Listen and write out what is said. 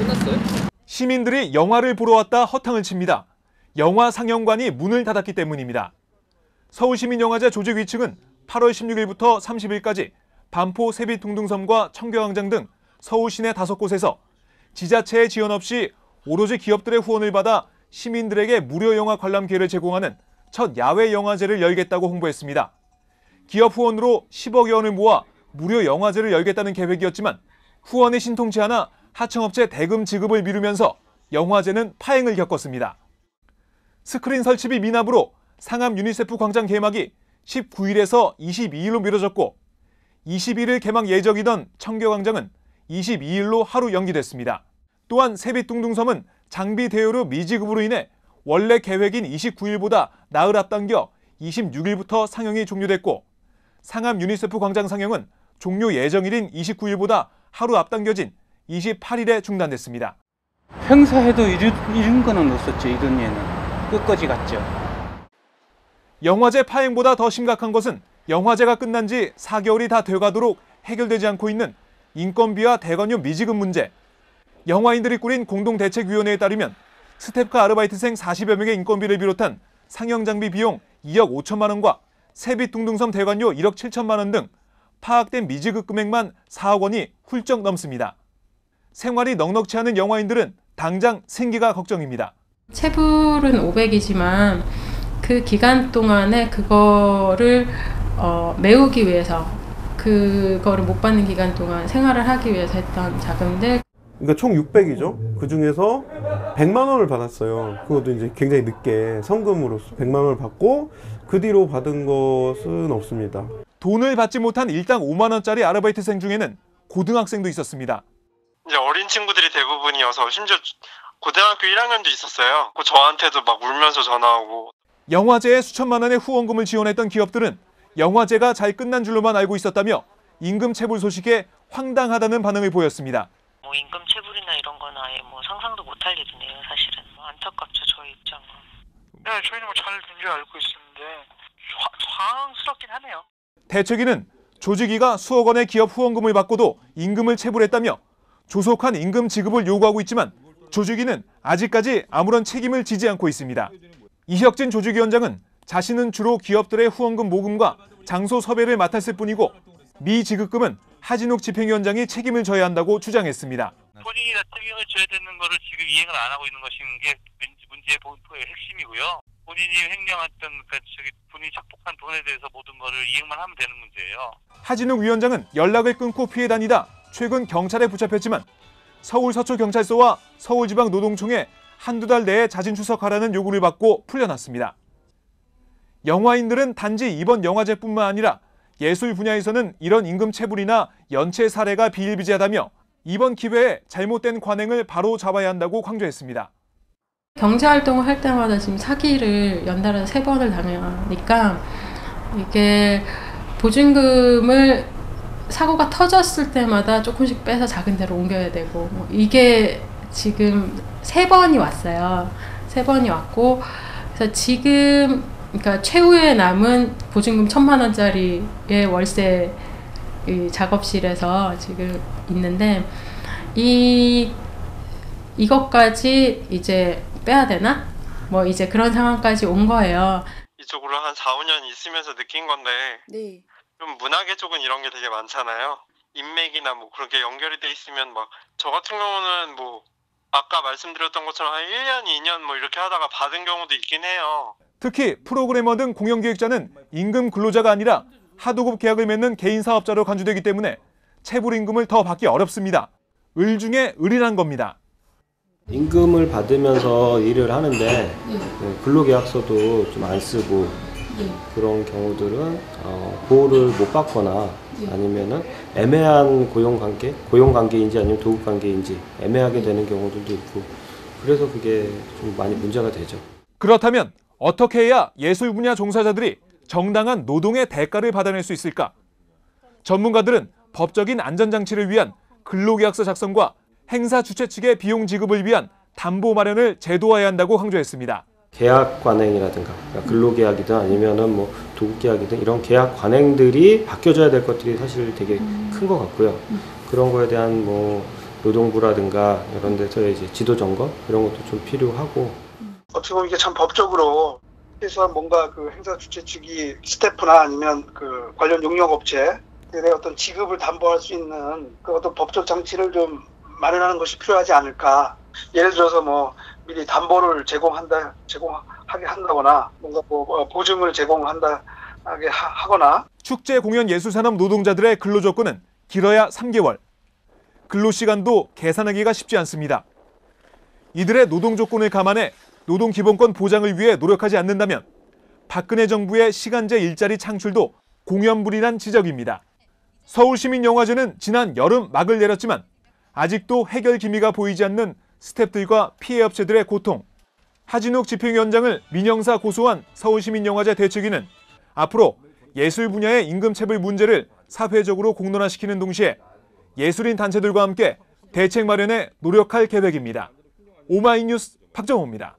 끝났어요? 시민들이 영화를 보러 왔다 허탕을 칩니다. 영화 상영관이 문을 닫았기 때문입니다. 서울시민영화제 조직 위층은 8월 16일부터 30일까지 반포 세빛둥둥섬과 청교광장 등 서울 시내 5곳에서 지자체의 지원 없이 오로지 기업들의 후원을 받아 시민들에게 무료 영화 관람 기회를 제공하는 첫 야외 영화제를 열겠다고 홍보했습니다. 기업 후원으로 10억여 원을 모아 무료 영화제를 열겠다는 계획이었지만 후원이 신통치 않아 하청업체 대금 지급을 미루면서 영화제는 파행을 겪었습니다. 스크린 설치비 미납으로 상암 유니세프 광장 개막이 19일에서 22일로 미뤄졌고 21일 개막 예정이던 청교광장은 22일로 하루 연기됐습니다. 또한 세빛둥둥섬은 장비 대여료 미지급으로 인해 원래 계획인 29일보다 나흘 앞당겨 26일부터 상영이 종료됐고 상암 유니세프 광장 상영은 종료 예정일인 29일보다 하루 앞당겨진 28일에 중단됐습니다. 행사해도 이런 거는 없었죠. 이런 예는. 끝까지 갔죠. 영화제 파행보다 더 심각한 것은 영화제가 끝난 지 4개월이 다 돼가도록 해결되지 않고 있는 인건비와 대관료 미지급 문제. 영화인들이 꾸린 공동대책위원회에 따르면 스텝과 아르바이트생 40여 명의 인건비를 비롯한 상영장비 비용 2억 5천만 원과 세빛둥둥섬 대관료 1억 7천만 원 등 파악된 미지급 금액만 4억 원이 훌쩍 넘습니다. 생활이 넉넉치 않은 영화인들은 당장 생계가 걱정입니다. 체불은 500이지만 그 기간 동안에 그거를 메우기 위해서 그거를 못 받는 기간 동안 생활을 하기 위해서 했던 자금들. 그러니까 총 600이죠. 그 중에서 100만 원을 받았어요. 그것도 이제 굉장히 늦게 성금으로서 100만 원을 받고 그 뒤로 받은 것은 없습니다. 돈을 받지 못한 일당 5만 원짜리 아르바이트생 중에는 고등학생도 있었습니다. 이제 어린 친구들이 대부분이어서 심지어 고등학교 1학년도 있었어요. 저한테도 막 울면서 전화오고. 영화제에 수천만 원의 후원금을 지원했던 기업들은 영화제가 잘 끝난 줄로만 알고 있었다며 임금 체불 소식에 황당하다는 반응을 보였습니다. 임금 체불이나 이런 건 아예 상상도 못할 일이네요, 사실은. 안타깝죠, 저희 입장은. 네, 저희는 잘 된 줄 알고 있었는데 황당스럽긴 하네요. 대책위는 조직위가 수억 원의 기업 후원금을 받고도 임금을 체불했다며 조속한 임금 지급을 요구하고 있지만 조직위는 아직까지 아무런 책임을 지지 않고 있습니다. 이혁진 조직위원장은 자신은 주로 기업들의 후원금 모금과 장소 섭외를 맡았을 뿐이고 미지급금은 하진욱 집행위원장이 책임을 져야 한다고 주장했습니다. 본인이 다 책임을 져야 되는 것을 지금 이행을 안 하고 있는 것인 게 문제의 본토의 핵심이고요. 본인이 횡령했던 본인이 착복한 돈에 대해서 모든 것을 이행만 하면 되는 문제예요. 하진욱 위원장은 연락을 끊고 피해 다니다 최근 경찰에 붙잡혔지만 서울서초경찰서와 서울지방노동청에 한두 달 내에 자진 출석하라는 요구를 받고 풀려났습니다. 영화인들은 단지 이번 영화제뿐만 아니라 예술 분야에서는 이런 임금 체불이나 연체 사례가 비일비재하다며 이번 기회에 잘못된 관행을 바로 잡아야 한다고 강조했습니다. 경제활동을 할 때마다 지금 사기를 연달아서 3번을 당하니까 이게 보증금을 사고가 터졌을 때마다 조금씩 빼서 작은 데로 옮겨야 되고 이게 지금 3번이 왔어요. 3번이 왔고 그래서 지금 그러니까 최후에 남은 보증금 1,000만 원짜리의 월세 작업실에서 지금 있는데 이것까지 이제 빼야 되나? 이제 그런 상황까지 온 거예요. 이쪽으로 한 4, 5년 있으면서 느낀 건데 네. 좀 문화계 쪽은 이런 게 되게 많잖아요. 인맥이나 그렇게 연결이 돼 있으면 저 같은 경우는 아까 말씀드렸던 것처럼 한 1년, 2년 이렇게 하다가 받은 경우도 있긴 해요. 특히 프로그래머 등 공연기획자는 임금 근로자가 아니라 하도급 계약을 맺는 개인 사업자로 간주되기 때문에 체불 임금을 더 받기 어렵습니다. 을 중에 을이란 겁니다. 임금을 받으면서 일을 하는데 근로계약서도 좀 안 쓰고 그런 경우들은 보호를 못 받거나 아니면은 애매한 고용관계인지 아니면 도급관계인지 애매하게 되는 경우들도 있고 그래서 그게 좀 많이 문제가 되죠. 그렇다면 어떻게 해야 예술 분야 종사자들이 정당한 노동의 대가를 받아낼 수 있을까? 전문가들은 법적인 안전장치를 위한 근로계약서 작성과 행사 주최 측의 비용 지급을 위한 담보 마련을 제도화해야 한다고 강조했습니다. 계약 관행이라든가 근로계약이든 아니면은 도급계약이든 이런 계약 관행들이 바뀌어져야 될 것들이 사실 되게 큰 것 같고요. 그런 거에 대한 노동부라든가 이런 데서 이제 지도 점검 이런 것도 좀 필요하고. 어떻게 보면 이게 참 법적으로 최소한 뭔가 그 행사 주최 측이 스태프나 아니면 그 관련 용역업체의 어떤 지급을 담보할 수 있는 그 어떤 법적 장치를 좀 마련하는 것이 필요하지 않을까. 예를 들어서 뭐 미리 담보를 제공하게 한다거나 뭔가 뭐 보증을 제공하게 하거나. 축제 공연 예술산업 노동자들의 근로 조건은 길어야 3개월. 근로 시간도 계산하기가 쉽지 않습니다. 이들의 노동 조건을 감안해 노동기본권 보장을 위해 노력하지 않는다면 박근혜 정부의 시간제 일자리 창출도 공연불이란 지적입니다. 서울시민영화제는 지난 여름 막을 내렸지만 아직도 해결 기미가 보이지 않는 스태프들과 피해 업체들의 고통. 하진욱 집행위원장을 민형사 고소한 서울시민영화제 대책위는 앞으로 예술 분야의 임금체불 문제를 사회적으로 공론화시키는 동시에 예술인 단체들과 함께 대책 마련에 노력할 계획입니다. 오마이뉴스 박정호입니다.